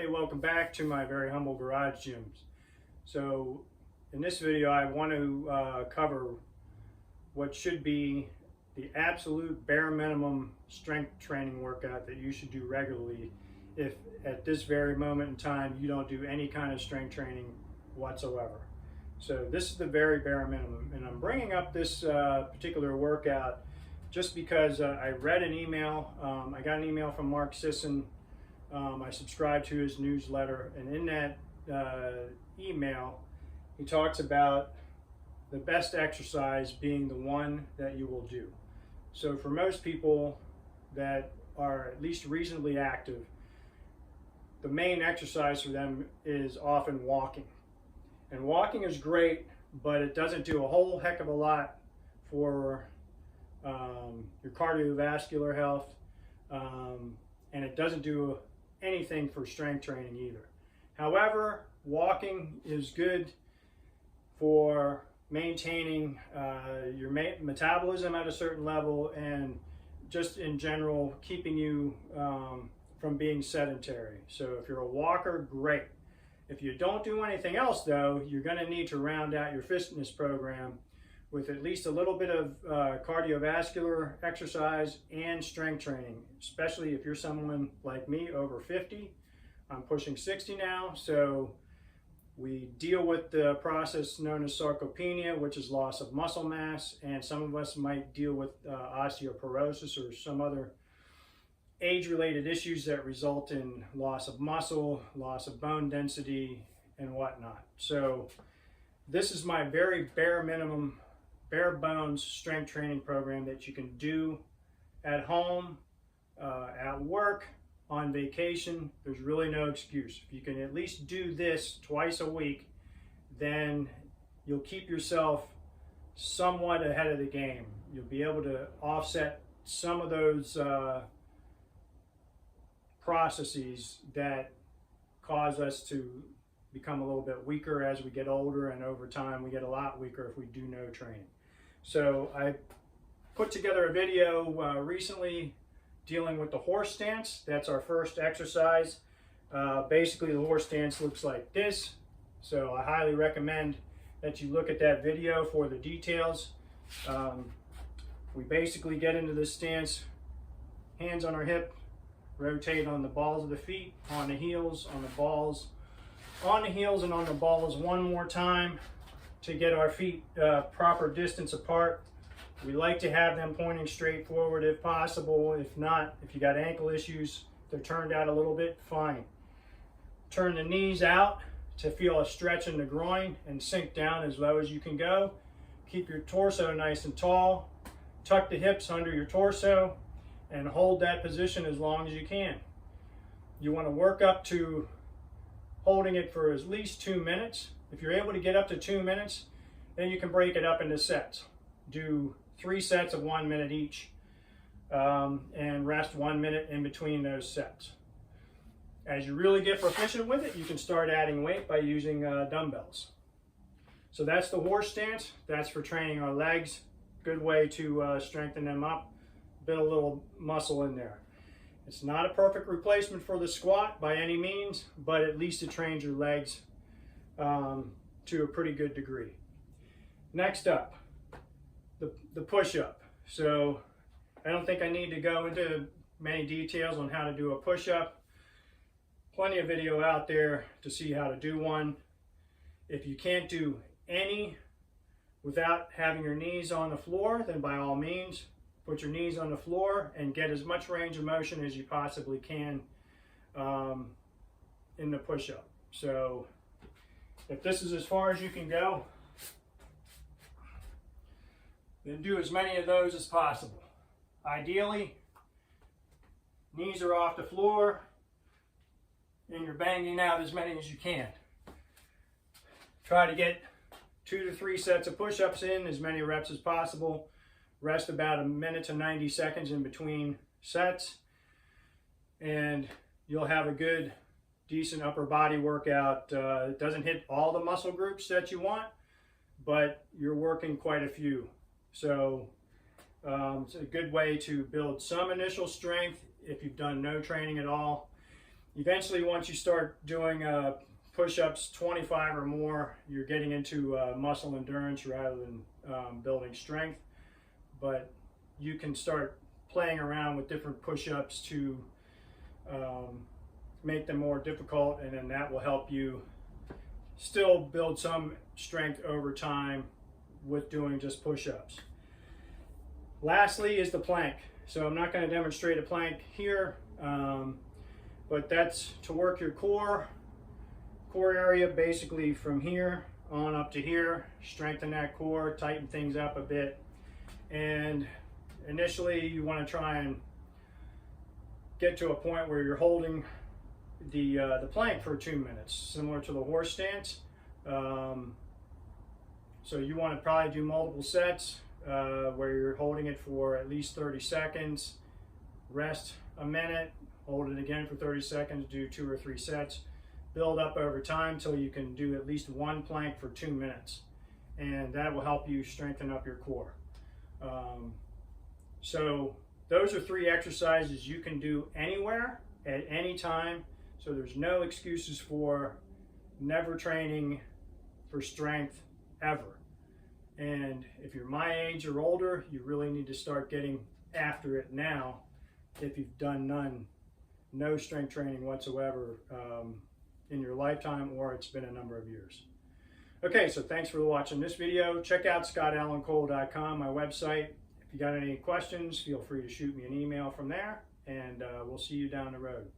Hey, welcome back to my very humble garage gyms. So in this video I want to cover what should be the absolute bare minimum strength training workout that you should do regularly if at this very moment in time you don't do any kind of strength training whatsoever. So this is the very bare minimum, and I'm bringing up this particular workout just because I read an email. I got an email from Mark Sisson. I subscribe to his newsletter, and in that email he talks about the best exercise being the one that you will do. So for most people that are at least reasonably active, the main exercise for them is often walking. And walking is great, but it doesn't do a whole heck of a lot for your cardiovascular health, and it doesn't do anything for strength training either. However, walking is good for maintaining your metabolism at a certain level, and just in general keeping you from being sedentary. So if you're a walker, great. If you don't do anything else though, you're going to need to round out your fitness program with at least a little bit of cardiovascular exercise and strength training, especially if you're someone like me over 50. I'm pushing 60 now, so we deal with the process known as sarcopenia, which is loss of muscle mass, and some of us might deal with osteoporosis or some other age-related issues that result in loss of muscle, loss of bone density, and whatnot. So this is my very bare minimum, bare bones strength training program that you can do at home, at work, on vacation. There's really no excuse. If you can at least do this twice a week, then you'll keep yourself somewhat ahead of the game. You'll be able to offset some of those processes that cause us to become a little bit weaker as we get older, and over time we get a lot weaker if we do no training. So I put together a video recently dealing with the horse stance. That's our first exercise. Basically the horse stance looks like this, so I highly recommend that you look at that video for the details. We basically get into this stance, hands on our hip, rotate on the balls of the feet, on the heels, on the balls, on the heels and on the balls one more time to get our feet proper distance apart. We like to have them pointing straight forward if possible. If not, if you got ankle issues, they're turned out a little bit, fine. Turn the knees out to feel a stretch in the groin and sink down as low as you can go. Keep your torso nice and tall. Tuck the hips under your torso and hold that position as long as you can. You want to work up to holding it for at least 2 minutes. If you're able to get up to 2 minutes, then you can break it up into sets. Do 3 sets of 1 minute each, and rest 1 minute in between those sets. As you really get proficient with it, you can start adding weight by using dumbbells. So that's the horse stance. That's for training our legs. Good way to strengthen them up, build a little muscle in there. It's not a perfect replacement for the squat by any means, but at least it trains your legs to a pretty good degree. Next up, the push-up. So I don't think I need to go into many details on how to do a push-up. Plenty of video out there to see how to do one. If you can't do any without having your knees on the floor, then by all means, put your knees on the floor and get as much range of motion as you possibly can in the push-up. So if this is as far as you can go, then do as many of those as possible. Ideally, knees are off the floor and you're banging out as many as you can. Try to get 2 to 3 sets of push-ups in, as many reps as possible. Rest about 1 minute to 90 seconds in between sets, and you'll have a good, decent upper body workout. It doesn't hit all the muscle groups that you want, but you're working quite a few. So it's a good way to build some initial strength if you've done no training at all. Eventually, once you start doing push-ups 25 or more, you're getting into muscle endurance rather than building strength. But you can start playing around with different push-ups to make them more difficult, and then that will help you still build some strength over time with doing just push-ups. Lastly is the plank. So I'm not going to demonstrate a plank here, but that's to work your core area, basically from here on up to here. Strengthen that core, tighten things up a bit, and initially you want to try and get to a point where you're holding the plank for 2 minutes, similar to the horse stance. So you want to probably do multiple sets where you're holding it for at least 30 seconds, rest a minute, hold it again for 30 seconds, do 2 or 3 sets, build up over time till you can do at least one plank for 2 minutes, and that will help you strengthen up your core. So those are 3 exercises you can do anywhere at any time, so there's no excuses for never training for strength ever. And if you're my age or older, you really need to start getting after it now if you've done no strength training whatsoever in your lifetime, or it's been a number of years. Okay, so thanks for watching this video. Check out ScottAllenCole.com, my website. If you got any questions, feel free to shoot me an email from there, and we'll see you down the road.